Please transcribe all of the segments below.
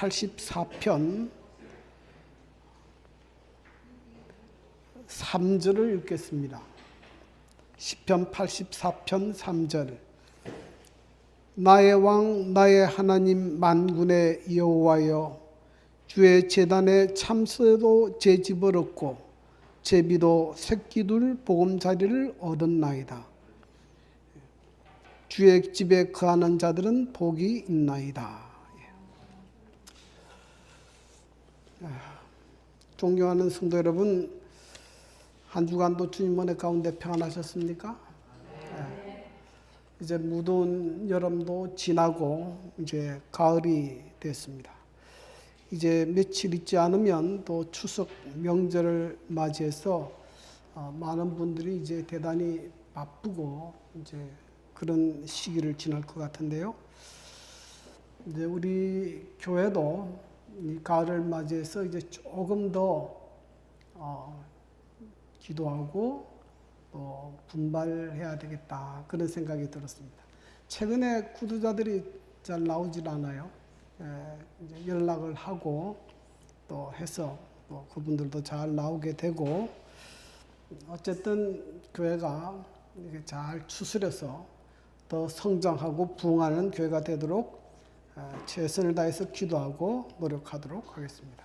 84편 3절을 읽겠습니다. 시편 84편 3절. 나의 왕 나의 하나님 만군의 여호와여, 주의 제단에 참새도 제 집을 얻고 제비도 새끼둘 보금자리를 얻었나이다. 주의 집에 거하는 자들은 복이 있나이다. 존경하는 성도 여러분, 한 주간도 주님 은혜 가운데 평안하셨습니까? 네. 이제 무더운 여름도 지나고 이제 가을이 됐습니다. 이제 며칠 있지 않으면 또 추석 명절을 맞이해서 많은 분들이 이제 대단히 바쁘고 이제 그런 시기를 지날 것 같은데요. 이제 우리 교회도 이 가을을 맞이해서 이제 조금 더 기도하고 또 분발해야 되겠다, 그런 생각이 들었습니다. 최근에 구두자들이 잘 나오질 않아요. 이제 연락을 하고 또 해서 또 그분들도 잘 나오게 되고, 어쨌든 교회가 이렇게 잘 추스려서 더 성장하고 부흥하는 교회가 되도록 최선을 다해서 기도하고 노력하도록 하겠습니다.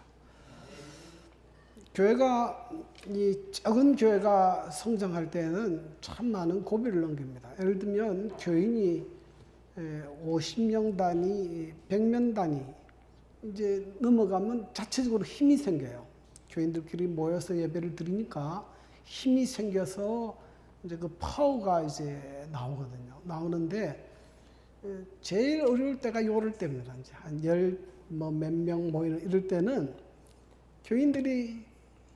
교회가, 이 작은 교회가 성장할 때는 참 많은 고비를 넘깁니다. 예를 들면 교인이 50명 단위, 100명 단위 이제 넘어가면 자체적으로 힘이 생겨요. 교인들끼리 모여서 예배를 드리니까 힘이 생겨서 이제 그 파워가 이제 나오거든요. 나오는데 제일 어려울 때가 요럴 때입니다. 이제 한 몇 명 모이는 이럴 때는 교인들이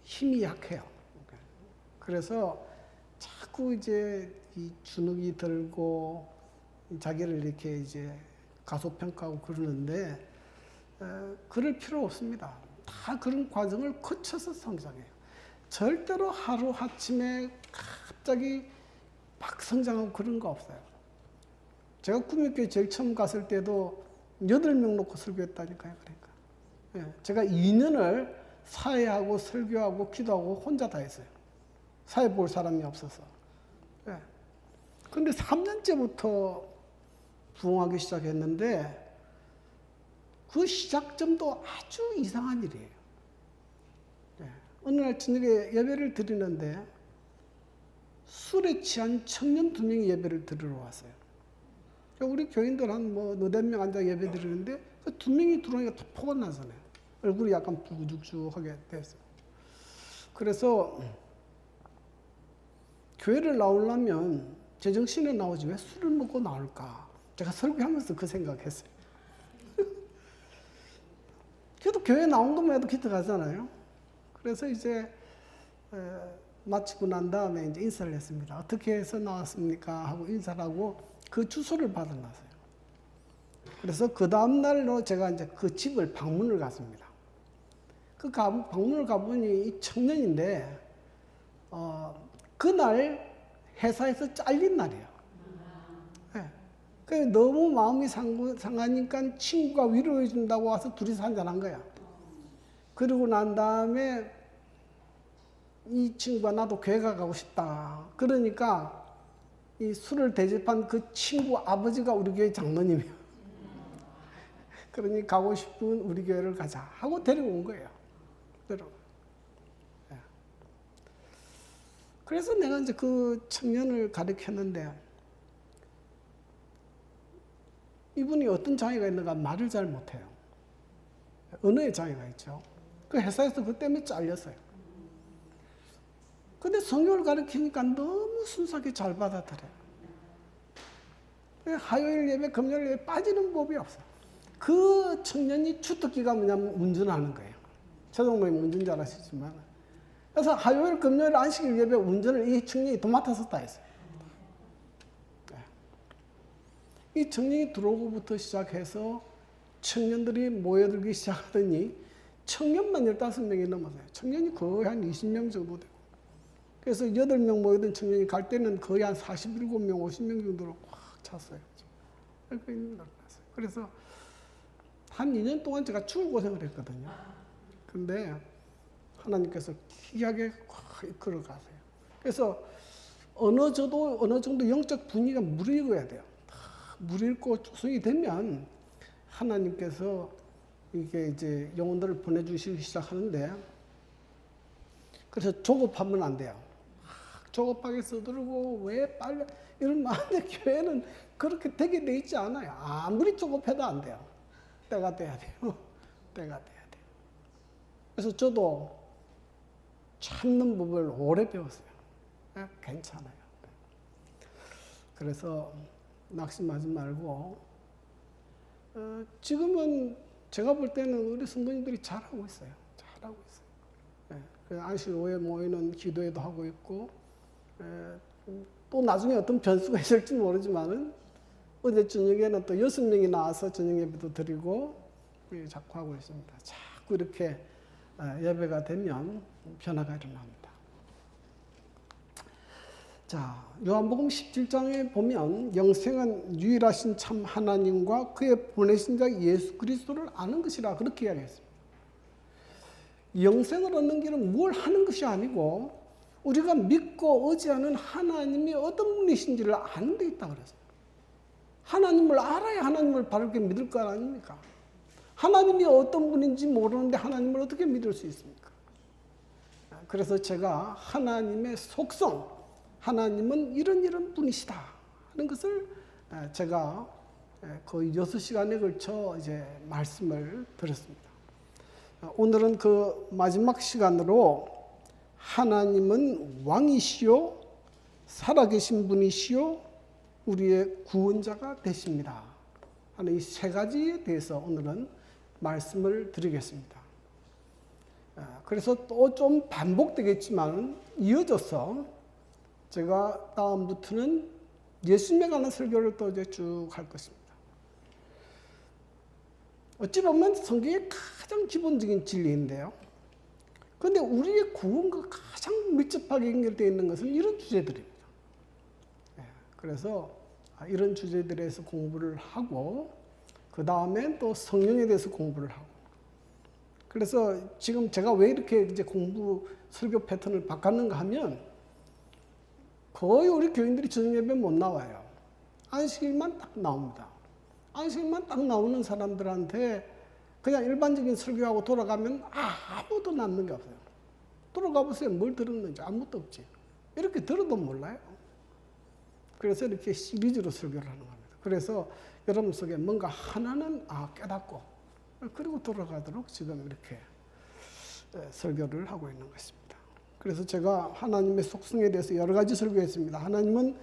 힘이 약해요. 그래서 자꾸 이제 이 주눅이 들고 자기를 이렇게 이제 가소평가하고 그러는데, 그럴 필요 없습니다. 다 그런 과정을 거쳐서 성장해요. 절대로 하루아침에 갑자기 막 성장하고 그런 거 없어요. 제가 구미교회 제일 처음 갔을 때도 8명 놓고 설교했다니까요. 그러니까. 제가 2년을 사회하고 설교하고 기도하고 혼자 다 했어요. 사회 볼 사람이 없어서. 그런데 3년째부터 부흥하기 시작했는데 그 시작점도 아주 이상한 일이에요. 어느 날 저녁에 예배를 드리는데 술에 취한 청년 2명이 예배를 드리러 왔어요. 우리 교인들 한 너댓 명 앉아 예배 드리는데 그 2명이 들어오니까 다 포가 나잖아요. 얼굴이 약간 부죽죽하게 됐어요. 그래서 교회를 나오려면 제정신에 나오지 왜 술을 먹고 나올까? 제가 설교하면서 그 생각했어요. 그래도 교회 나온 것만 해도 기특 하잖아요. 그래서 이제 마치고 난 다음에 이제 인사를 했습니다. 어떻게 해서 나왔습니까? 하고 인사를 하고 그 주소를 받아놨어요. 그래서 그 다음날로 제가 이제 그 집을 방문을 갔습니다. 그 방문을 가보니 이 청년인데, 그날 회사에서 잘린 날이에요. 그 너무 마음이 상하니까 친구가 위로해 준다고 와서 둘이서 한잔한 거야. 그러고 난 다음에 이 친구가 나도 교회 가고 싶다. 그러니까 이 술을 대접한 그 친구 아버지가 우리 교회 장로님이에요. 그러니 가고 싶은 우리 교회를 가자 하고 데리고 온 거예요. 그래서 내가 이제 그 청년을 가르쳤는데, 이분이 어떤 장애가 있는가 말을 잘 못해요. 언어의 장애가 있죠. 그 회사에서 그 때문에 잘렸어요. 근데 성경을 가르치니까 너무 순수하게 잘 받아들여요. 화요일 예배, 금요일 예배 빠지는 법이 없어요. 그 청년이 주특기가 뭐냐면 운전하는 거예요. 최동모님 운전자 아시지만. 그래서 화요일, 금요일, 안식일 예배 운전을 이 청년이 도맡아서 다 했어요. 이 청년이 들어오고부터 시작해서 청년들이 모여들기 시작하더니 청년만 15명이 넘어서요. 청년이 거의 한 20명 정도 되고. 그래서 8명 모이던 청년이 갈 때는 거의 한 47명, 50명 정도로 꽉 찼어요. 그래서 한 2년 동안 제가 죽을 고생을 했거든요. 근데 하나님께서 귀하게 이끌어 가세요. 그래서 어느 정도 영적 분위기가 무르익어야 돼요. 무르익고 조성이 되면 하나님께서 이게 이제 영혼들을 보내주시기 시작하는데, 그래서 조급하면 안 돼요. 조급하게 서두르고 왜 빨리 이러면 안 돼. 교회는 그렇게 되게 돼 있지 않아요. 아무리 조급해도 안 돼요. 때가 돼야 돼요. 때가 돼야 돼요. 그래서 저도 참는 법을 오래 배웠어요. 괜찮아요. 그래서 낙심하지 말고, 지금은 제가 볼 때는 우리 성도님들이 잘하고 있어요. 잘하고 있어요. 그 안식 오후에 모이는 기도회도 하고 있고, 또 나중에 어떤 변수가 있을지 모르지만은 어제 저녁에는 또 6명이 나와서 저녁 예배도 드리고 자꾸 하고 있습니다. 자꾸 이렇게 예배가 되면 변화가 일어납니다. 자, 요한복음 17장에 보면 영생은 유일하신 참 하나님과 그의 보내신 자 예수 그리스도를 아는 것이라 그렇게 이야기했습니다. 영생을 얻는 길은 뭘 하는 것이 아니고 우리가 믿고 의지하는 하나님이 어떤 분이신지를 아는 데 있다 그랬어요. 하나님을 알아야 하나님을 바르게 믿을 거 아닙니까? 하나님이 어떤 분인지 모르는데 하나님을 어떻게 믿을 수 있습니까? 그래서 제가 하나님의 속성, 하나님은 이런 분이시다 하는 것을 제가 거의 6시간에 걸쳐 이제 말씀을 드렸습니다. 오늘은 그 마지막 시간으로 하나님은 왕이시요 살아계신 분이시요 우리의 구원자가 되십니다 하는 이 세 가지에 대해서 오늘은 말씀을 드리겠습니다. 그래서 또 좀 반복되겠지만 이어져서 제가 다음부터는 예수님에 관한 설교를 또 이제 쭉 할 것입니다. 어찌 보면 성경의 가장 기본적인 진리인데요. 그런데 우리의 구원과 가장 밀접하게 연결되어 있는 것은 이런 주제들입니다. 그래서 이런 주제들에 대해서 공부를 하고 그 다음엔 또 성령에 대해서 공부를 하고, 그래서 지금 제가 왜 이렇게 이제 공부 설교 패턴을 바꿨는가 하면 거의 우리 교인들이 저녁 예배 못 나와요. 안식일만 딱 나옵니다. 안식일만 딱 나오는 사람들한테 그냥 일반적인 설교하고 돌아가면 아무도 남는 게 없어요. 돌아가 보세요. 뭘 들었는지 아무것도 없지. 이렇게 들어도 몰라요. 그래서 이렇게 시리즈로 설교를 하는 겁니다. 그래서 여러분 속에 뭔가 하나는 깨닫고 그리고 돌아가도록 지금 이렇게 설교를 하고 있는 것입니다. 그래서 제가 하나님의 속성에 대해서 여러 가지 설교했습니다. 하나님은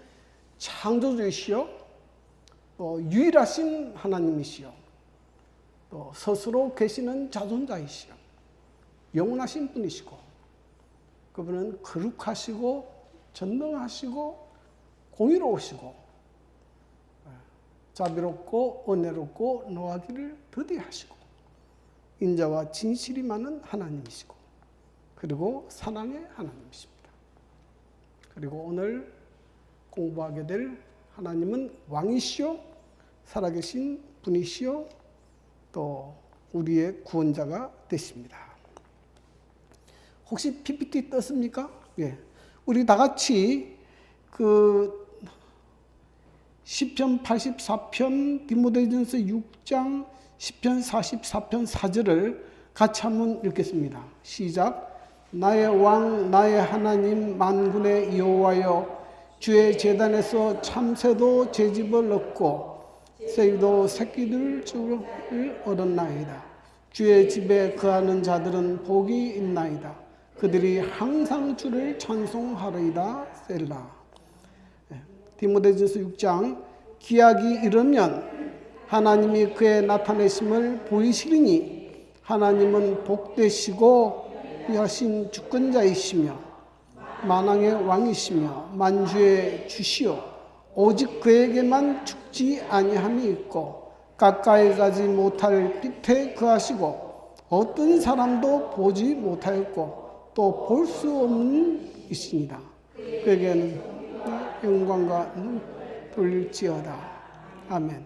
창조주이시요, 유일하신 하나님이시요, 또 스스로 계시는 자존자이시요, 영원하신 분이시고, 그분은 거룩하시고 전능하시고 공의로우시고 자비롭고 은혜롭고 노하기를 더디하시고 인자와 진실이 많은 하나님이시고 그리고 사랑의 하나님이십니다. 그리고 오늘 공부하게 될 하나님은 왕이시요 살아계신 분이시요 또 우리의 구원자가 되십니다. 혹시 PPT 떴습니까? 예. 우리 다 같이 그 시편 84편, 디모데전서 6장, 시편 44편 4절을 같이 한번 읽겠습니다. 시작. 나의 왕, 나의 하나님, 만군의 여호와여, 주의 제단에서 참새도 제 집을 얻고 새도 새끼들 줄을 얻었나이다. 주의 집에 거하는 자들은 복이 있나이다. 그들이 항상 주를 찬송하리이다. 셀라. 디모데전서 6장. 기약이 이르면 하나님이 그의 나타내심을 보이시리니 하나님은 복되시고 위하신 주권자이시며 만왕의 왕이시며 만주의 주시오. 오직 그에게만 죽지 아니함이 있고 가까이 가지 못할 빛에 거하시고 어떤 사람도 보지 못하였고 또 볼 수 없는 이시니라. 그에게는 영광과 돌릴지어다. 아멘.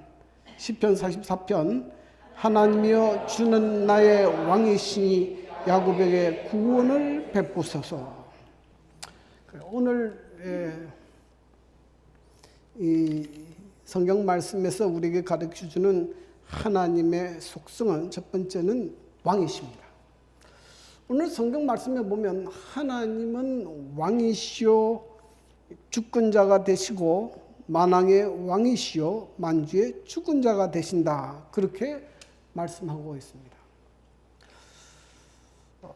시편 44편 하나님이여 주는 나의 왕이시니 야곱에게 구원을 베푸소서. 오늘 이 성경 말씀에서 우리에게 가르쳐주는 하나님의 속성은 첫 번째는 왕이십니다. 오늘 성경 말씀에 보면 하나님은 왕이시요 주권자가 되시고 만왕의 왕이시요 만주의 주권자가 되신다. 그렇게 말씀하고 있습니다.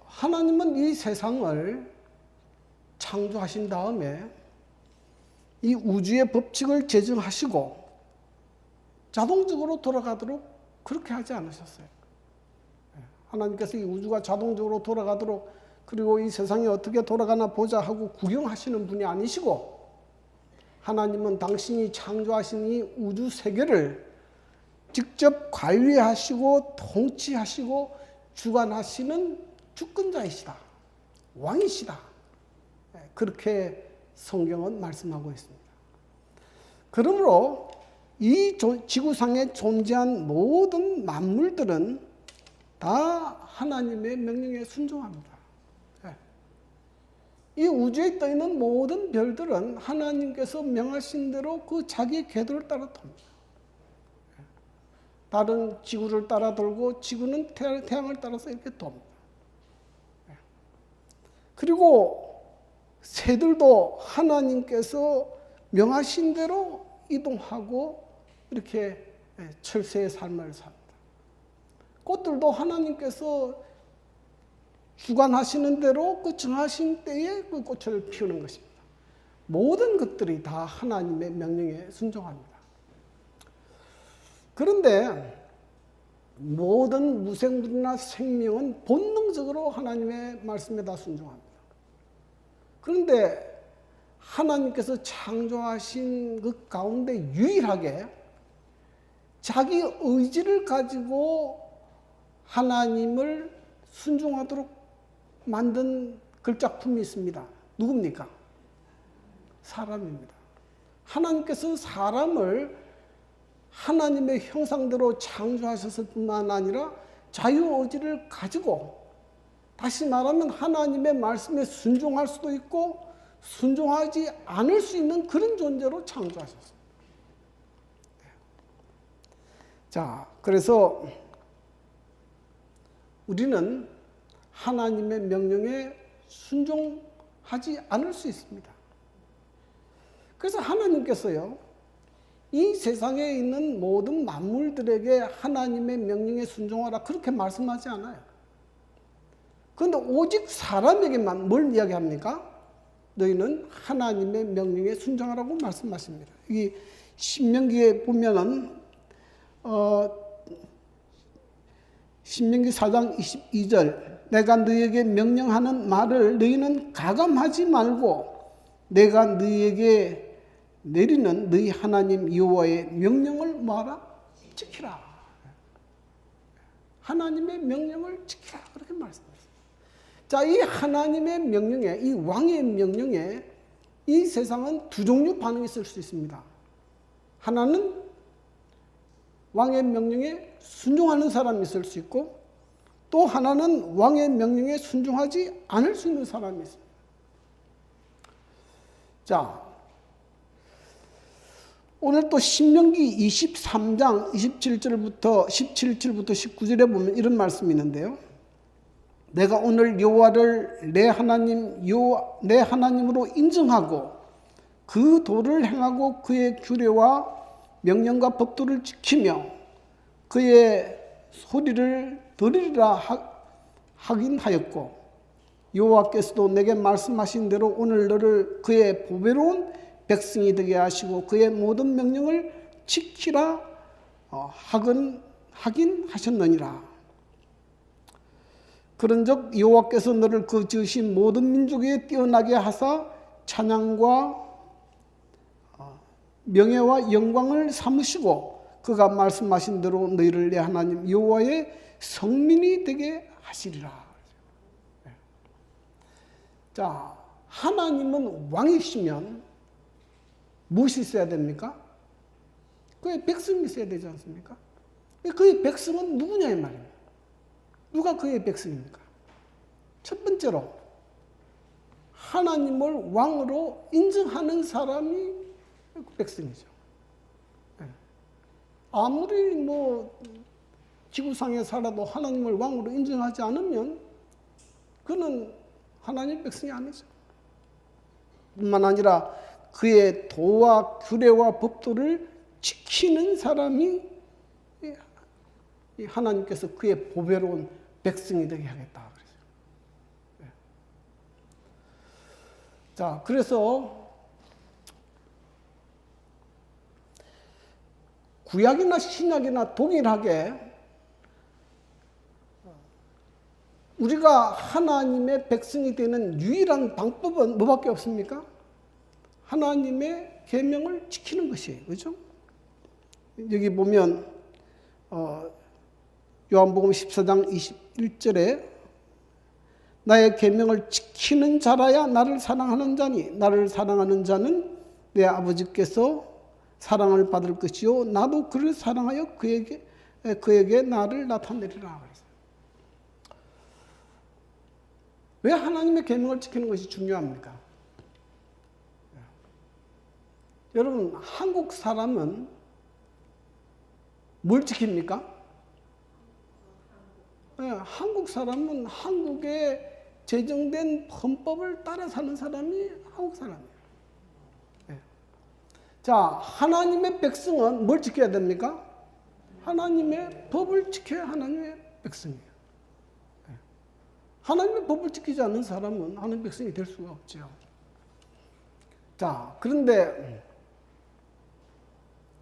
하나님은 이 세상을 창조하신 다음에 이 우주의 법칙을 제정하시고 자동적으로 돌아가도록 그렇게 하지 않으셨어요. 하나님께서 이 우주가 자동적으로 돌아가도록 그리고 이 세상이 어떻게 돌아가나 보자 하고 구경하시는 분이 아니시고 하나님은 당신이 창조하신 이 우주 세계를 직접 관리하시고 통치하시고 주관하시는 주권자이시다. 왕이시다. 그렇게 성경은 말씀하고 있습니다. 그러므로 이 지구상에 존재한 모든 만물들은 다 하나님의 명령에 순종합니다. 이 우주에 떠 있는 모든 별들은 하나님께서 명하신 대로 그 자기의 궤도를 따라 돕니다. 다른 지구를 따라 돌고 지구는 태양을 따라서 이렇게 돕니다. 그리고 새들도 하나님께서 명하신 대로 이동하고 이렇게 철새의 삶을 삽니다. 꽃들도 하나님께서 주관하시는 대로 그 정하신 때에 그 꽃을 피우는 것입니다. 모든 것들이 다 하나님의 명령에 순종합니다. 그런데 모든 무생물이나 생명은 본능적으로 하나님의 말씀에 다 순종합니다. 그런데 하나님께서 창조하신 그 가운데 유일하게 자기 의지를 가지고 하나님을 순종하도록 만든 글작품이 있습니다. 누굽니까? 사람입니다. 하나님께서는 사람을 하나님의 형상대로 창조하셨을 뿐만 아니라 자유의지를 가지고 다시 말하면 하나님의 말씀에 순종할 수도 있고 순종하지 않을 수 있는 그런 존재로 창조하셨습니다. 자, 그래서 우리는 하나님의 명령에 순종하지 않을 수 있습니다. 그래서 하나님께서요, 이 세상에 있는 모든 만물들에게 하나님의 명령에 순종하라 그렇게 말씀하지 않아요. 그런데 오직 사람에게만 뭘 이야기합니까? 너희는 하나님의 명령에 순종하라고 말씀하십니다. 이 신명기에 보면은 신명기 4장 22절 내가 너희에게 명령하는 말을 너희는 가감하지 말고 내가 너희에게 내리는 너희 하나님 여호와의 명령을 뭐하라? 지키라. 하나님의 명령을 지키라. 그렇게 말씀하셨습니다. 자, 이 하나님의 명령에, 이 왕의 명령에 이 세상은 두 종류 반응이 있을 수 있습니다. 하나는 왕의 명령에 순종하는 사람이 있을 수 있고 또 하나는 왕의 명령에 순종하지 않을 수 있는 사람이 있습니다. 자, 오늘 또 신명기 23장 17절부터 19절에 보면 이런 말씀이 있는데요. 내가 오늘 여호와를 내 하나님으로 인정하고 그 도를 행하고 그의 규례와 명령과 법도를 지키며 그의 소리를 들으리라 하긴 하였고 여호와께서도 내게 말씀하신 대로 오늘 너를 그의 보배로운 백성이 되게 하시고 그의 모든 명령을 지키라 하긴 하셨느니라. 그런즉 여호와께서 너를 그 지으신 모든 민족에 뛰어나게 하사 찬양과 명예와 영광을 삼으시고 그가 말씀하신 대로 너희를 내 하나님 여호와의 성민이 되게 하시리라. 자, 하나님은 왕이시면 무엇이 있어야 됩니까? 그의 백성이 있어야 되지 않습니까? 그의 백성은 누구냐 이 말입니다. 누가 그의 백성입니까? 첫 번째로 하나님을 왕으로 인정하는 사람이 백성이죠. 아무리 지구상에 살아도 하나님을 왕으로 인정하지 않으면 그는 하나님의 백성이 아니죠. 뿐만 아니라 그의 도와 규례와 법도를 지키는 사람이 하나님께서 그의 보배로운 백성이 되게 하겠다 그랬어요. 자, 그래서 구약이나 신약이나 동일하게 우리가 하나님의 백성이 되는 유일한 방법은 뭐밖에 없습니까? 하나님의 계명을 지키는 것이에요. 그렇죠? 여기 보면 요한복음 14장 21절에 나의 계명을 지키는 자라야 나를 사랑하는 자니 나를 사랑하는 자는 내 아버지께서 사랑을 받을 것이요 나도 그를 사랑하여 그에게 나를 나타내리라. 왜 하나님의 계명을 지키는 것이 중요합니까? 여러분, 한국 사람은 뭘 지킵니까? 한국 사람은 한국에 제정된 헌법을 따라 사는 사람이 한국 사람이에요. 자, 하나님의 백성은 뭘 지켜야 됩니까? 하나님의 법을 지켜야 하나님의 백성이에요. 하나님의 법을 지키지 않는 사람은 하나님의 백성이 될 수가 없죠. 자, 그런데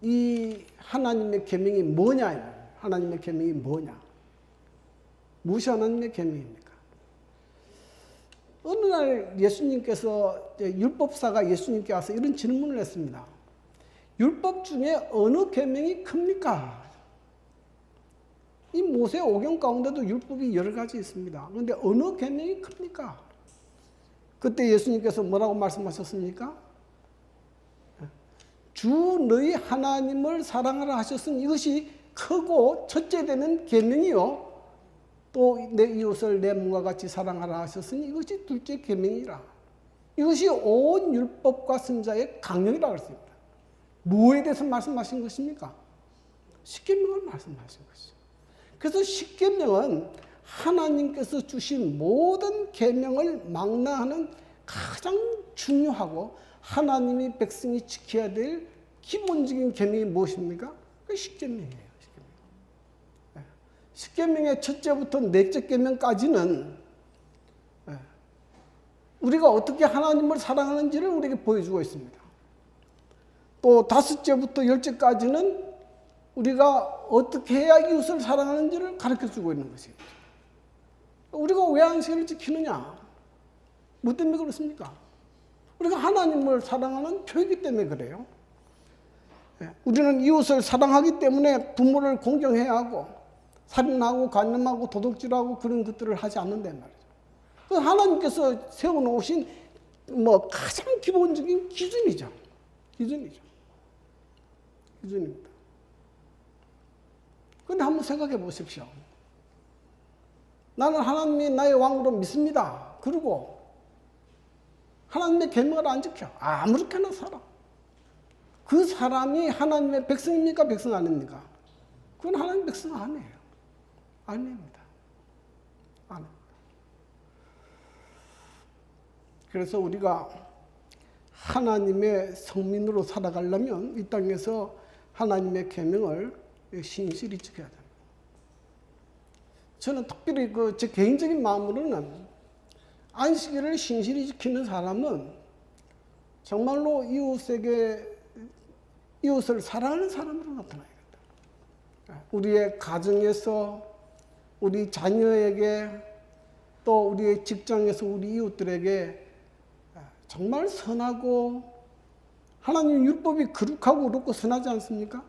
이 하나님의 계명이 뭐냐? 하나님의 계명이 뭐냐? 무엇이 하나님의 계명입니까? 어느 날 예수님께서 율법사가 예수님께 와서 이런 질문을 했습니다. 율법 중에 어느 계명이 큽니까? 이 모세 오경 가운데도 율법이 여러 가지 있습니다. 그런데 어느 계명이 큽니까? 그때 예수님께서 뭐라고 말씀하셨습니까? 주 너희 하나님을 사랑하라 하셨으니 이것이 크고 첫째 되는 계명이요. 또 내 이웃을 내 몸과 같이 사랑하라 하셨으니 이것이 둘째 계명이라. 이것이 온 율법과 선자의 강령이라고 했습니다. 무엇에 대해서 말씀하신 것입니까? 십계명을 말씀하신 것이죠. 그래서 십계명은 하나님께서 주신 모든 계명을 망라하는 가장 중요하고 하나님이 백성이 지켜야 될 기본적인 계명이 무엇입니까? 그 십계명이에요. 십계명의 첫째부터 넷째 계명까지는 우리가 어떻게 하나님을 사랑하는지를 우리에게 보여주고 있습니다. 또 다섯째부터 열째까지는 우리가 어떻게 해야 이웃을 사랑하는지를 가르쳐주고 있는 것입니다. 우리가 왜 안식일을 지키느냐? 뭐 때문에 그렇습니까? 우리가 하나님을 사랑하는 교회이기 때문에 그래요. 우리는 이웃을 사랑하기 때문에 부모를 공경해야 하고 살인하고 간음하고 도둑질하고 그런 것들을 하지 않는단 말이죠. 하나님께서 세워놓으신 가장 기본적인 기준이죠. 기준입니다. 그런데 한번 생각해 보십시오. 나는 하나님이 나의 왕으로 믿습니다. 그리고 하나님의 계명을 안 지켜. 아무렇게나 살아. 그 사람이 하나님의 백성입니까? 백성 아닙니까? 그건 하나님의 백성 아니에요. 아닙니다. 아닙니다. 그래서 우리가 하나님의 성민으로 살아가려면 이 땅에서 하나님의 계명을 신실히 지켜야 됩니다. 저는 특별히 제 개인적인 마음으로는 안식일을 신실히 지키는 사람은 정말로 이웃을 사랑하는 사람으로 나타나야겠다. 우리의 가정에서 우리 자녀에게 또 우리의 직장에서 우리 이웃들에게 정말 선하고 하나님 율법이 거룩하고 어렵고 선하지 않습니까?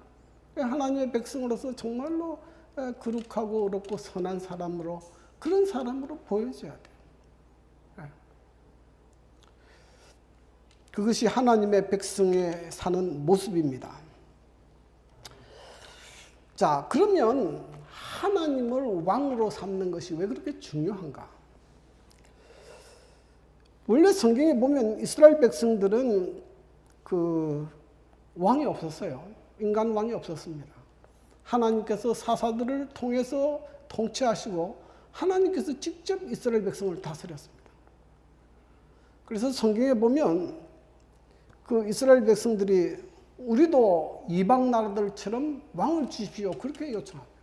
하나님의 백성으로서 정말로 거룩하고 어렵고 선한 사람으로 그런 사람으로 보여줘야 돼요. 그것이 하나님의 백성에 사는 모습입니다. 자, 그러면 하나님을 왕으로 삼는 것이 왜 그렇게 중요한가? 원래 성경에 보면 이스라엘 백성들은 그 왕이 없었어요. 인간 왕이 없었습니다. 하나님께서 사사들을 통해서 통치하시고 하나님께서 직접 이스라엘 백성을 다스렸습니다. 그래서 성경에 보면 그 이스라엘 백성들이 우리도 이방 나라들처럼 왕을 주십시오. 그렇게 요청합니다.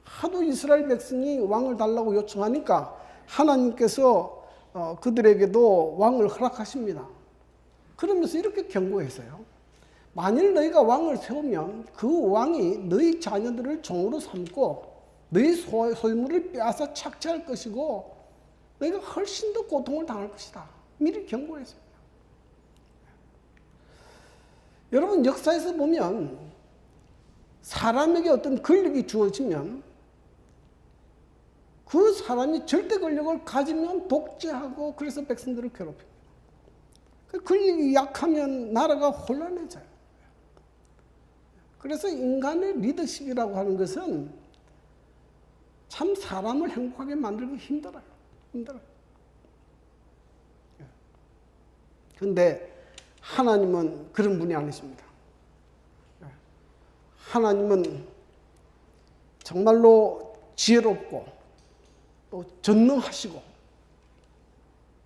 하도 이스라엘 백성이 왕을 달라고 요청하니까 하나님께서 그들에게도 왕을 허락하십니다. 그러면서 이렇게 경고했어요. 만일 너희가 왕을 세우면 그 왕이 너희 자녀들을 종으로 삼고 너희 소유물을 빼앗아 착취할 것이고 너희가 훨씬 더 고통을 당할 것이다. 미리 경고했습니다. 여러분, 역사에서 보면 사람에게 어떤 권력이 주어지면 그 사람이 절대 권력을 가지면 독재하고 그래서 백성들을 괴롭힙니다. 그 권력이 약하면 나라가 혼란해져요. 그래서 인간의 리더십이라고 하는 것은 참 사람을 행복하게 만들기 힘들어요. 그런데 하나님은 그런 분이 아니십니다. 하나님은 정말로 지혜롭고 또 전능하시고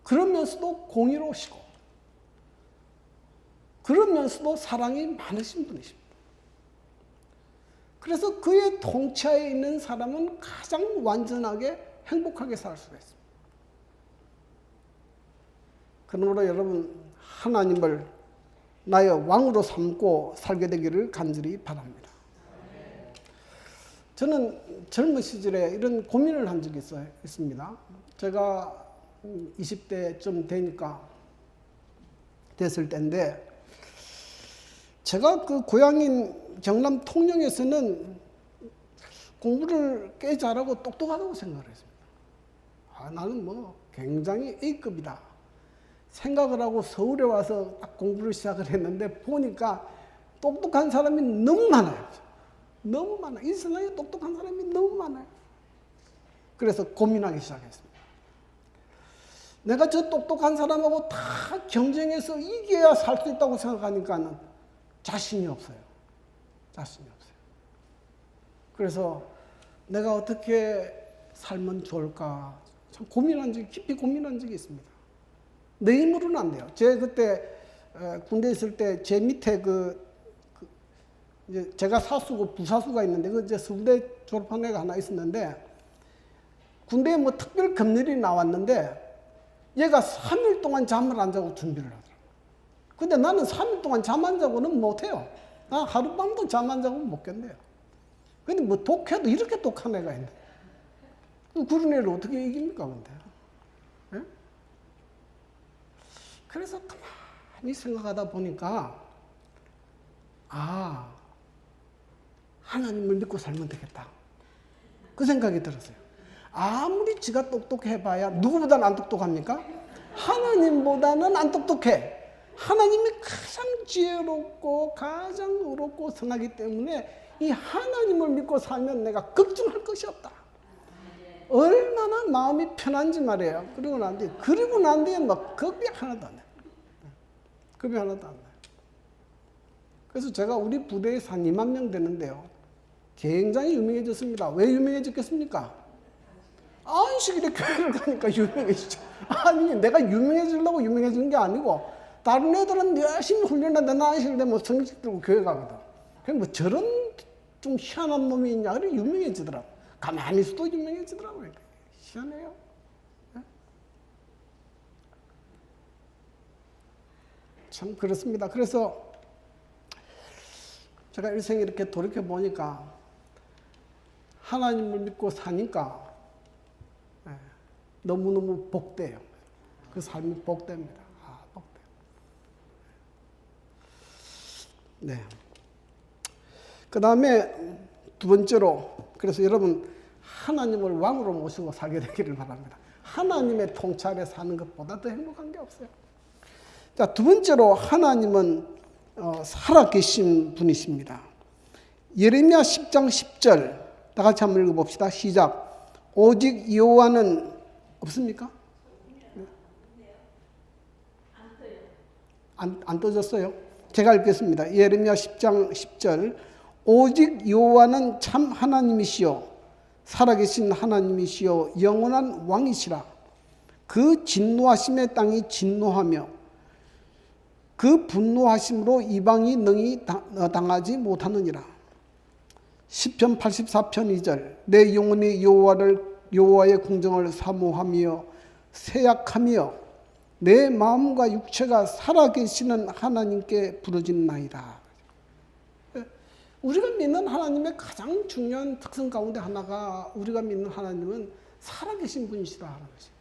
그러면서도 공의로우시고 그러면서도 사랑이 많으신 분이십니다. 그래서 그의 통치하에 있는 사람은 가장 완전하게 행복하게 살 수가 있습니다. 그러므로 여러분, 하나님을 나의 왕으로 삼고 살게 되기를 간절히 바랍니다. 저는 젊은 시절에 이런 고민을 한 적이 있습니다. 제가 20대쯤 됐을 때인데, 제가 그 고향인 경남 통영에서는 공부를 꽤 잘하고 똑똑하다고 생각을 했습니다. 나는 뭐 굉장히 A급이다 생각을 하고 서울에 와서 딱 공부를 시작을 했는데 보니까 똑똑한 사람이 너무 많아요. 너무 많아요. 이 세상에 똑똑한 사람이 너무 많아요. 그래서 고민하기 시작했습니다. 내가 저 똑똑한 사람하고 다 경쟁해서 이겨야 살 수 있다고 생각하니까는 자신이 없어요. 그래서 내가 어떻게 살면 좋을까 참 깊이 고민한 적이 있습니다. 내 힘으로는 안 돼요. 그때 군대에 있을 때 제 밑에 이제 제가 사수고 부사수가 있는데 이제 서울대 졸업한 애가 하나 있었는데 군대에 뭐 특별 급렬이 나왔는데 얘가 3일 동안 잠을 안 자고 준비를 하더라고요. 근데 나는 3일 동안 잠 안 자고는 못해요. 나 하룻밤도 잠 안 자고 못 견뎌요. 근데 뭐 독해도 이렇게 독한 애가 있네. 그런 애를 어떻게 이깁니까, 근데? 네? 그래서 가만히 생각하다 보니까, 하나님을 믿고 살면 되겠다. 그 생각이 들었어요. 아무리 지가 똑똑해봐야 누구보다는 안 똑똑합니까? 하나님보다는 안 똑똑해. 하나님이 가장 지혜롭고 가장 의롭고 선하기 때문에 이 하나님을 믿고 살면 내가 걱정할 것이 없다. 얼마나 마음이 편한지 말이에요. 그리고 난 뒤에 막 겁이 하나도 안 나요. 그래서 제가 우리 부대에서 한 2만 명 되는데요. 굉장히 유명해졌습니다. 왜 유명해졌겠습니까? 안식일에 교회를 가니까 유명해지죠. 아니, 내가 유명해지려고 유명해지는 게 아니고 다른 애들은 열심히 훈련하는데 나 안식일 되면 성직 들고 교회 가거든. 그럼 뭐 저런 좀 희한한 놈이 있냐? 그래 유명해지더라고. 가만히 있어도 유명해지더라고요. 희한해요. 네? 참 그렇습니다. 그래서 제가 일생에 이렇게 돌이켜 보니까 하나님을 믿고 사니까 너무너무 복돼요. 그 삶이 복됩니다. 복돼요. 네. 그 다음에 두 번째로, 그래서 여러분 하나님을 왕으로 모시고 살게 되기를 바랍니다. 하나님의 통찰에 사는 것보다 더 행복한 게 없어요. 자, 두 번째로 하나님은 살아계신 분이십니다. 예레미야 10장 10절 다 같이 한번 읽어봅시다. 시작. 오직 여호와는 없습니까? 안 떠졌어요? 제가 읽겠습니다. 예레미야 10장 10절. 오직 여호와는 참 하나님이시요 살아계신 하나님이시요 영원한 왕이시라. 그 진노하심에 땅이 진노하며 그 분노하심으로 이방이 능히 당하지 못하느니라. 시편 84편 2절. 내 영혼이 여호와의 궁정을 사모하며 세약하며 내 마음과 육체가 살아계시는 하나님께 부르짖나이다. 우리가 믿는 하나님의 가장 중요한 특성 가운데 하나가 우리가 믿는 하나님은 살아계신 분이시다 하는 것이에요.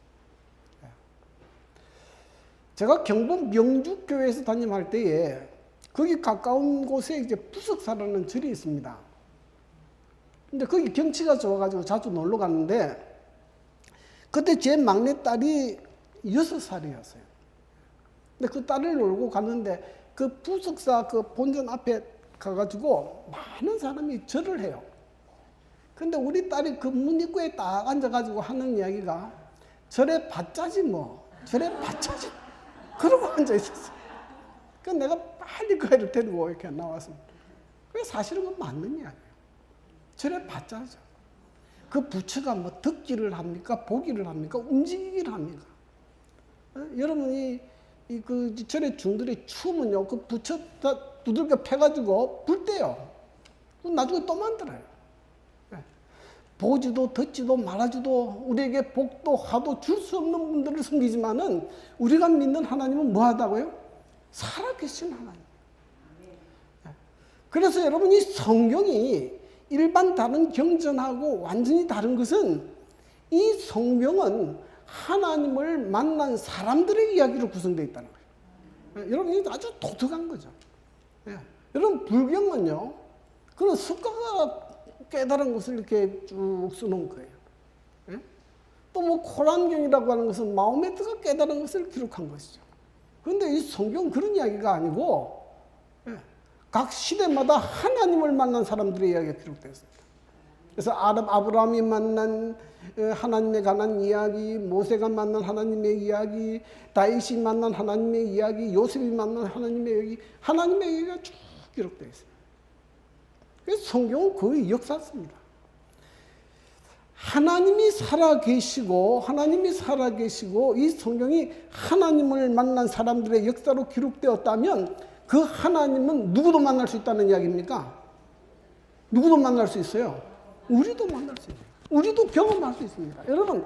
제가 경북 명주교회에서 담임할 때에 거기 가까운 곳에 이제 부석사라는 절이 있습니다. 근데 거기 경치가 좋아가지고 자주 놀러 갔는데 그때 제 막내딸이 6살이었어요. 근데 그 딸을 놀고 갔는데 그 부석사 그 본전 앞에 가가지고 많은 사람이 절을 해요. 근데 우리 딸이 그 문 입구에 딱 앉아가지고 하는 이야기가 절에 받자지 뭐, 절에 받자지. 그러고 앉아 있었어요. 그래서 내가 빨리 그 애를 데리고 이렇게 나왔습니다. 그게 사실은 그 맞는 이야기예요. 절에 받자죠. 그 부처가 뭐 듣기를 합니까? 보기를 합니까? 움직이기를 합니까? 여러분이 그 절의 중들이 추우면요, 그 부처 다 두들겨 패가지고 불 때요. 나중에 또 만들어요. 보지도 듣지도 말하지도 우리에게 복도 화도 줄 수 없는 분들을 섬기지만은 우리가 믿는 하나님은 뭐 하다고요? 살아계신 하나님. 그래서 여러분 이 성경이 일반 다른 경전하고 완전히 다른 것은 이 성경은 하나님을 만난 사람들의 이야기로 구성되어 있다는 거예요. 여러분 이게 아주 독특한 거죠. 여러분 불경은요, 그런 습관과 깨달은 것을 이렇게 쭉 써놓은 거예요. 또 뭐 코란경이라고 하는 것은 마호메트가 깨달은 것을 기록한 것이죠. 그런데 이 성경은 그런 이야기가 아니고 각 시대마다 하나님을 만난 사람들의 이야기가 기록되어 있습니다. 그래서 아브라함이 만난 하나님에 관한 이야기, 모세가 만난 하나님의 이야기, 다윗이 만난 하나님의 이야기, 요셉이 만난 하나님의 이야기, 하나님의 이야기가 쭉 기록되어 있습니다. 그래서 성경은 거의 역사입니다. 하나님이 살아계시고 이 성경이 하나님을 만난 사람들의 역사로 기록되었다면 그 하나님은 누구도 만날 수 있다는 이야기입니까? 누구도 만날 수 있어요. 우리도 만날 수 있어요. 우리도 경험할 수 있습니다. 여러분,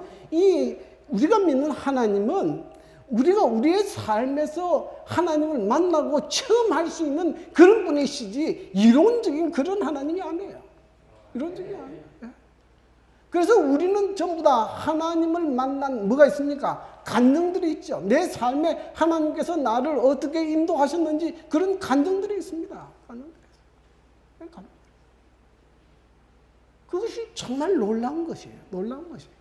우리가 믿는 하나님은 우리가 우리의 삶에서 하나님을 만나고 체험할 수 있는 그런 분이시지 이론적인 그런 하나님이 아니에요. 이론적이 아니에요. 그래서 우리는 전부 다 하나님을 만난 뭐가 있습니까? 간증들이 있죠. 내 삶에 하나님께서 나를 어떻게 인도하셨는지 그런 간증들이 있습니다. 그것이 정말 놀라운 것이에요. 놀라운 것이에요.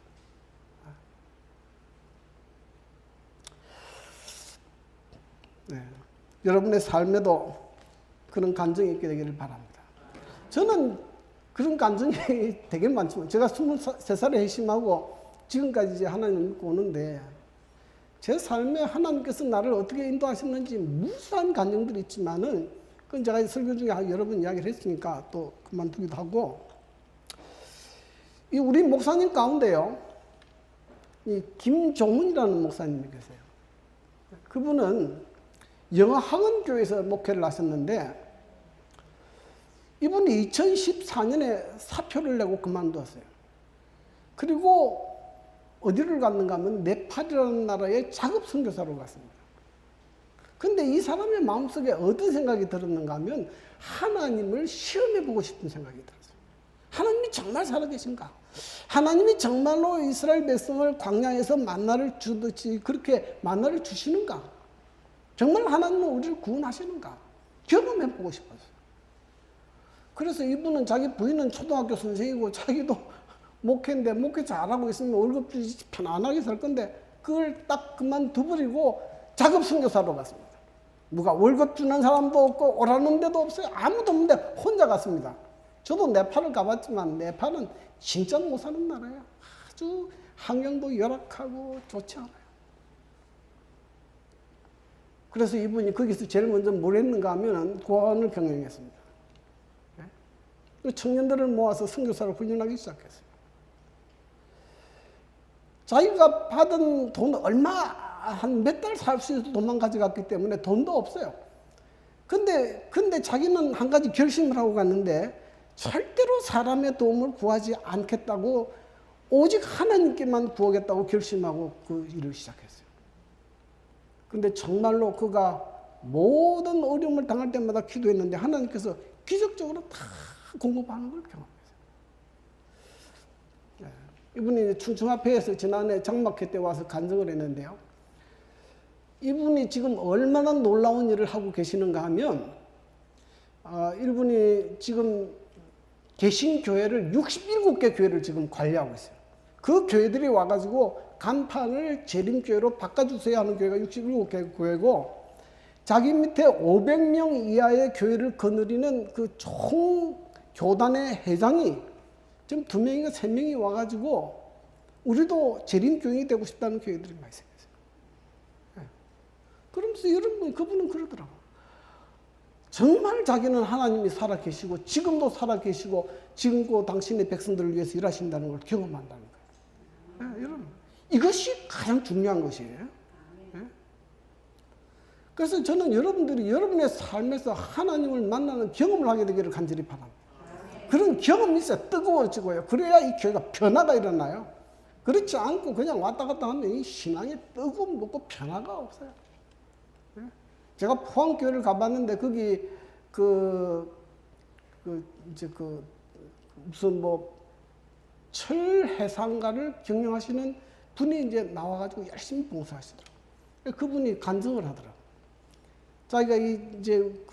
네. 여러분의 삶에도 그런 간증이 있게 되기를 바랍니다. 저는 그런 간증이 되게 많지만 제가 23살에 회심하고 지금까지 이제 하나님을 믿고 오는데 제 삶에 하나님께서 나를 어떻게 인도하셨는지 무수한 간증들이 있지만은 그건 제가 설교 중에 여러 번 이야기를 했으니까 또 그만두기도 하고 이 우리 목사님 가운데요 이 김종훈이라는 목사님이 계세요. 그분은 영어학원교회에서 목회를 하셨는데 이분이 2014년에 사표를 내고 그만두었어요. 그리고 어디를 갔는가 하면 네팔이라는 나라의 작업 선교사로 갔습니다. 근데 이 사람의 마음속에 어떤 생각이 들었는가 하면 하나님을 시험해보고 싶은 생각이 들었어요. 하나님이 정말 살아계신가? 하나님이 정말로 이스라엘 백성을 광야에서 만나를 주듯이 그렇게 만나를 주시는가? 정말 하나님은 우리를 구원하시는가? 경험해보고 싶었어요. 그래서 이분은 자기 부인은 초등학교 선생이고 자기도 목회인데 목회 잘하고 있으면 월급 주지 편안하게 살 건데 그걸 딱 그만둬버리고 작업 선교사로 갔습니다. 누가 월급 주는 사람도 없고 오라는 데도 없어요. 아무도 없는데 혼자 갔습니다. 저도 네팔을 가봤지만 네팔은 진짜 못 사는 나라예요. 아주 환경도 열악하고 좋지 않아요. 그래서 이분이 거기서 제일 먼저 뭘 했는가 하면 고아원을 경영했습니다. 청년들을 모아서 선교사를 훈련하기 시작했어요. 자기가 받은 돈 얼마 한 몇 달 살 수 있는 돈만 가져갔기 때문에 돈도 없어요. 근데 자기는 한 가지 결심을 하고 갔는데 절대로 사람의 도움을 구하지 않겠다고 오직 하나님께만 구하겠다고 결심하고 그 일을 시작했어요. 근데 정말로 그가 모든 어려움을 당할 때마다 기도했는데 하나님께서 기적적으로 다 공급하는 걸 경험했어요. 이분이 충청화폐에서 지난해 장막회 때 와서 간증을 했는데요. 이분이 지금 얼마나 놀라운 일을 하고 계시는가 하면 이분이 지금 계신 교회를 67개 교회를 지금 관리하고 있어요. 그 교회들이 와가지고 간판을 재림교회로 바꿔주세요 하는 교회가 67개 교회고 자기 밑에 500명 이하의 교회를 거느리는 그 총 교단의 회장이 지금 2명인가 3명이 와가지고 우리도 재림교인이 되고 싶다는 교회들이 많이 생겼어요. 그러면서 여러분 그분은 그러더라고. 정말 자기는 하나님이 살아계시고 지금도 살아계시고 지금도 당신의 백성들을 위해서 일하신다는 걸 경험한다는 거예요. 여러분 이것이 가장 중요한 것이에요. 그래서 저는 여러분들이 여러분의 삶에서 하나님을 만나는 경험을 하게 되기를 간절히 바랍니다. 그런 경험이 있어야 뜨거워지고요. 그래야 이 교회가 변화가 일어나요. 그렇지 않고 그냥 왔다 갔다 하면 이 신앙에 뜨거움 먹고 변화가 없어요. 제가 포항교회를 가봤는데 거기 무슨 뭐 철해상가를 경영하시는 분이 이제 나와가지고 열심히 봉사하시더라고요. 그분이 간증을 하더라고요. 자기가 이제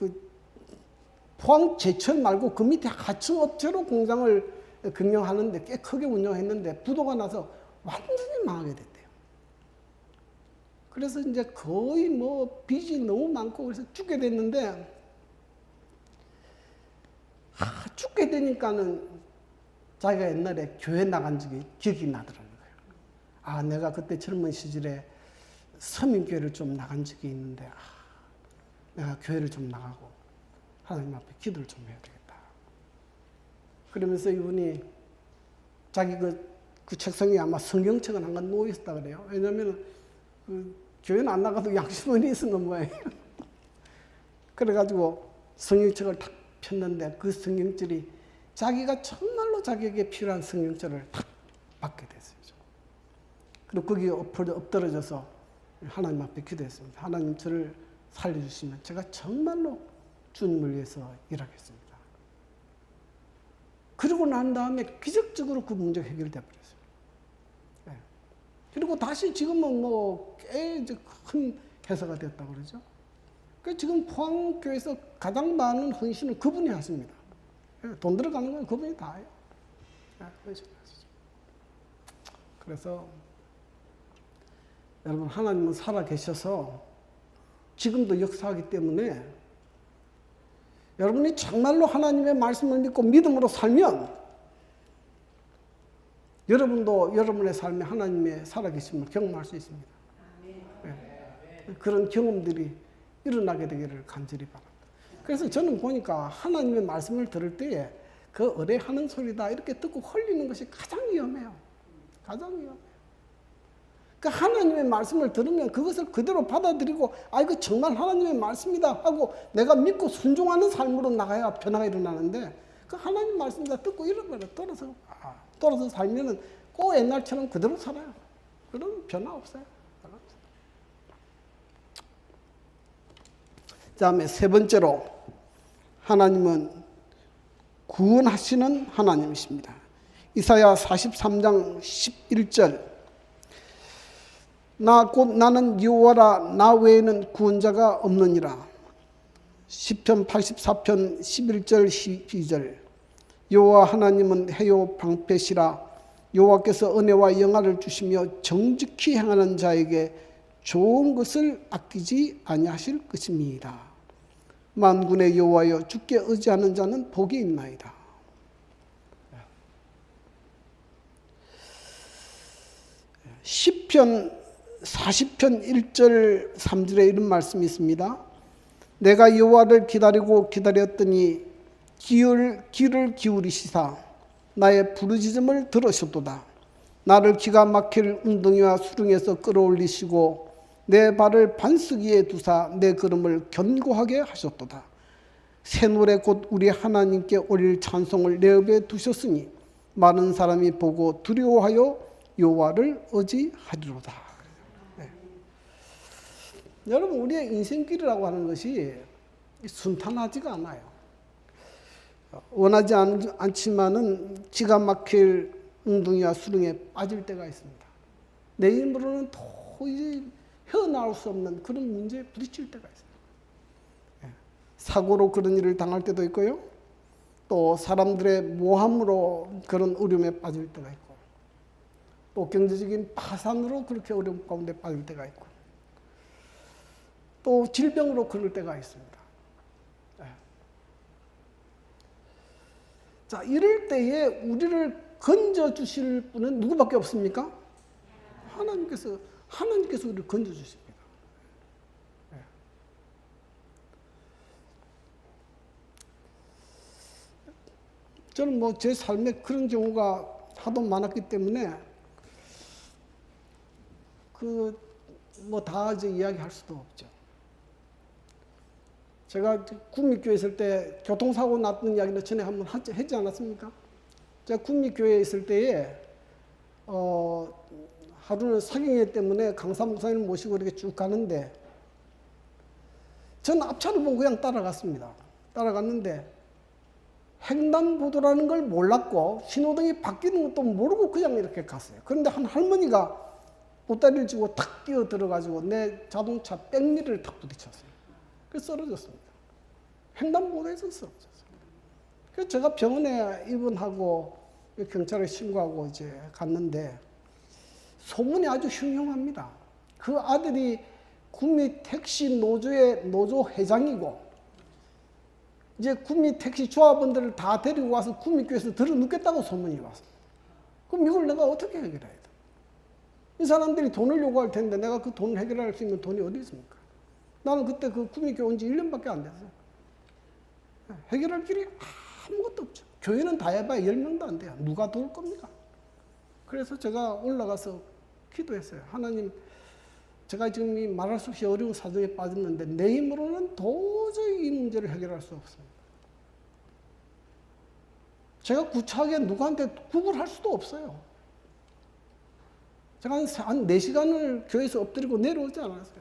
포항 제철 말고 그 밑에 하청업체로 공장을 경영하는데 꽤 크게 운영했는데 부도가 나서 완전히 망하게 됐대요. 그래서 이제 거의 뭐 빚이 너무 많고 그래서 죽게 됐는데 죽게 되니까는 자기가 옛날에 교회 나간 적이 기억이 나더라는 거예요. 내가 그때 젊은 시절에 서민교회를 좀 나간 적이 있는데 내가 교회를 좀 나가고 하나님 앞에 기도를 좀 해야 되겠다. 그러면서 이분이 자기 그 책상에 아마 성경책은 한 권 놓여 있었다 그래요. 왜냐하면 교회는 안 나가도 양심원이 있었는 모양이에요. 그래가지고 성경책을 탁 폈는데 그 성경줄이 자기가 정말로 자기에게 필요한 성경줄을 탁 받게 됐어요. 그리고 거기에 엎드러져서 하나님 앞에 기도했습니다. 하나님 저를 살려주시면 제가 정말로 주님을 위해서 일하겠습니다. 그러고 난 다음에 기적적으로 그 문제가 해결돼 버렸어요. 그리고 다시 지금은 뭐 꽤 큰 회사가 됐다고 그러죠. 지금 포항교회에서 가장 많은 헌신을 그분이 하십니다. 돈 들어가는 건 그분이 다 해요. 그래서 여러분 하나님은 살아계셔서 지금도 역사하기 때문에 여러분이 정말로 하나님의 말씀을 믿고 믿음으로 살면 여러분도 여러분의 삶에 하나님의 살아계심을 경험할 수 있습니다. 그런 경험들이 일어나게 되기를 간절히 바랍니다. 그래서 저는 보니까 하나님의 말씀을 들을 때에 그 의뢰하는 소리다 이렇게 듣고 홀리는 것이 가장 위험해요. 가장 위험해요. 그 하나님의 말씀을 들으면 그것을 그대로 받아들이고 이거 정말 하나님의 말씀이다 하고 내가 믿고 순종하는 삶으로 나가야 변화가 일어나는데 그 하나님 말씀이다 듣고 잃어버려 떨어서 살면은 꼭 옛날처럼 그대로 살아요. 그럼 변화 없어요. 다음에 세 번째로 하나님은 구원하시는 하나님이십니다. 이사야 43장 11절 나는 여호와라 나 외에는 구원자가 없느니라. 시편 84편 11절 12절 여호와 하나님은 해요 방패시라. 여호와께서 은혜와 영화를 주시며 정직히 행하는 자에게 좋은 것을 아끼지 아니하실 것입니다. 만군의 여호와여 주께 의지하는 자는 복이 있나이다. 시편 40편 1절 3절에 이런 말씀이 있습니다. 내가 여호와를 기다리고 기다렸더니 귀를 기울이시사 나의 부르짖음을 들으셨도다. 나를 기가 막힐 웅덩이와 수렁에서 끌어올리시고 내 발을 반석위에 두사 내 걸음을 견고하게 하셨도다. 새 노래 곧 우리 하나님께 올릴 찬송을 내 입에 두셨으니 많은 사람이 보고 두려워하여 여호와를 의지하리로다. 네. 여러분, 우리의 인생길이라고 하는 것이 순탄하지가 않아요. 원하지 않지만은 기가 막힐 웅덩이와 수렁에 빠질 때가 있습니다. 내 힘으로는 도저히 헤어나올 수 없는 그런 문제에 부딪힐 때가 있어요. 사고로 그런 일을 당할 때도 있고요. 또 사람들의 모함으로 그런 어려움에 빠질 때가 있고, 또 경제적인 파산으로 그렇게 어려움 가운데 빠질 때가 있고, 또 질병으로 그럴 때가 있습니다. 자, 이럴 때에 우리를 건져주실 분은 누구밖에 없습니까? 하나님께서 우리를 건져주십니다. 저는 뭐 제 삶에 그런 경우가 하도 많았기 때문에 뭐 다 이제 이야기할 수도 없죠. 제가 구미교회 있을 때 교통사고 났던 이야기를 전에 한번 했지 않았습니까? 제가 구미교회에 있을 때에 하루는 사경회 때문에 강사 목사님을 모시고 이렇게 쭉 가는데 저는 앞차를 보고 그냥 따라갔습니다. 따라갔는데 횡단보도라는 걸 몰랐고 신호등이 바뀌는 것도 모르고 그냥 이렇게 갔어요. 그런데 한 할머니가 보따리를 쥐고 탁 뛰어 들어가지고 내 자동차 백미러를 탁 부딪혔어요. 그래서 쓰러졌습니다. 횡단보도에서 쓰러졌어요. 그래서 제가 병원에 입원하고 경찰에 신고하고 이제 갔는데 소문이 아주 흉흉합니다. 그 아들이 구미 택시 노조의 노조 회장이고 이제 구미 택시 조합원들을 다 데리고 와서 구미교에서 들어눕겠다고 소문이 왔어요. 그럼 이걸 내가 어떻게 해결해야 돼? 이 사람들이 돈을 요구할 텐데 내가 그 돈을 해결할 수 있는 돈이 어디 있습니까? 나는 그때 그 구미교회 온 지 1년밖에 안 됐어요. 해결할 길이 아무것도 없죠. 교회는 다 해봐야 10명도 안 돼요. 누가 도울 겁니까? 그래서 제가 올라가서 기도했어요. 하나님, 제가 지금 이 말할 수 없이 어려운 사정에 빠졌는데 내 힘으로는 도저히 이 문제를 해결할 수 없습니다. 제가 구차하게 누구한테 구걸할 수도 없어요. 제가 한 4시간을 교회에서 엎드리고 내려오지 않았어요.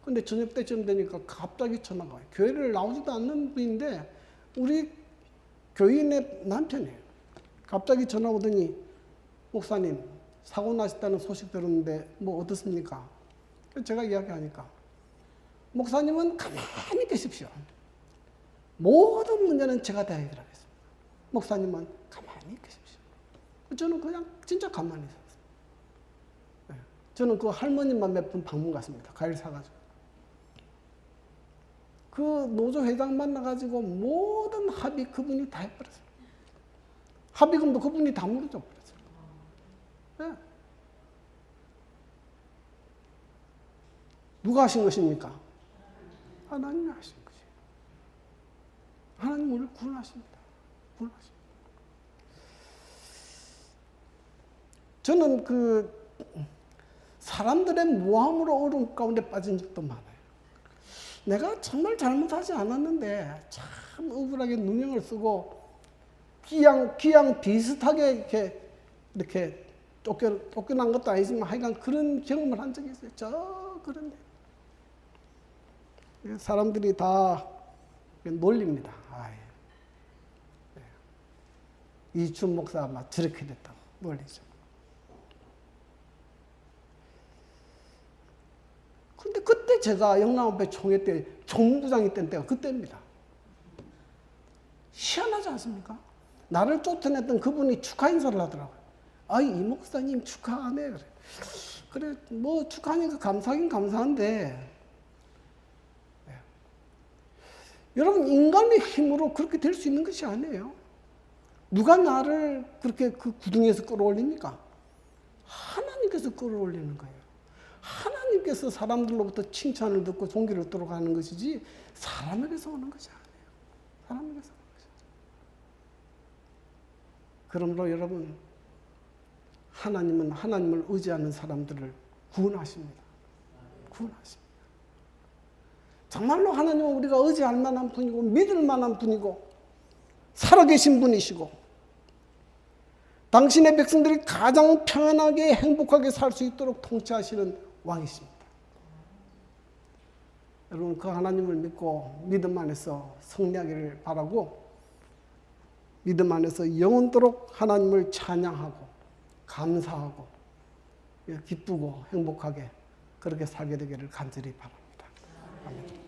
근데 저녁 때쯤 되니까 갑자기 전화가 와요. 교회를 나오지도 않는 분인데 우리 교인의 남편이에요. 갑자기 전화 오더니 목사님 사고 나셨다는 소식 들었는데 뭐 어떻습니까? 제가 이야기하니까 목사님은 가만히 계십시오. 모든 문제는 제가 다 해결하겠습니다. 목사님은 가만히 계십시오. 저는 그냥 진짜 가만히 있었어요. 저는 그 할머님만 몇 분 방문 갔습니다. 과일 사가지고. 그 노조 회장 만나가지고 모든 합의 그분이 다 해버렸어요. 합의금도 그분이 다 물어줘 버렸어요. 네. 누가 하신 것입니까? 하나님이 하신 것이에요. 하나님 우리를 구원하십니다. 구원하십니다. 저는 사람들의 모함으로 어려움 가운데 빠진 적도 많아요. 내가 정말 잘못하지 않았는데 참 억울하게 누명을 쓰고 기양 비슷하게 이렇게 쫓겨난 것도 아니지만 하여간 그런 경험을 한 적이 있어요. 그런데 사람들이 다 놀립니다. 이춘 목사 막 저렇게 됐다고 놀리죠. 근데 그때 제가 영남협회 총회 때 총무부장이 된 때가 그때입니다. 희한하지 않습니까? 나를 쫓아냈던 그분이 축하 인사를 하더라고요. 이 목사님 축하하네. 그래, 뭐 축하하니까 감사하긴 감사한데 여러분, 인간의 힘으로 그렇게 될 수 있는 것이 아니에요. 누가 나를 그렇게 그 구덩이에서 끌어올립니까? 하나님께서 끌어올리는 거예요. 하나님께서 사람들로부터 칭찬을 듣고 존귀를 얻도록 하는 것이지 사람에게서 오는 것이 아니에요. 사람에게서 오는 것이 아니에요. 그러므로 여러분, 하나님은 하나님을 의지하는 사람들을 구원하십니다. 구원하십니다. 정말로 하나님은 우리가 의지할 만한 분이고 믿을 만한 분이고 살아계신 분이시고 당신의 백성들이 가장 평안하게 행복하게 살 수 있도록 통치하시는 왕이십니다. 여러분, 그 하나님을 믿고 믿음 안에서 승리하기를 바라고 믿음 안에서 영원토록 하나님을 찬양하고 감사하고 기쁘고 행복하게 그렇게 살게 되기를 간절히 바랍니다. 아멘.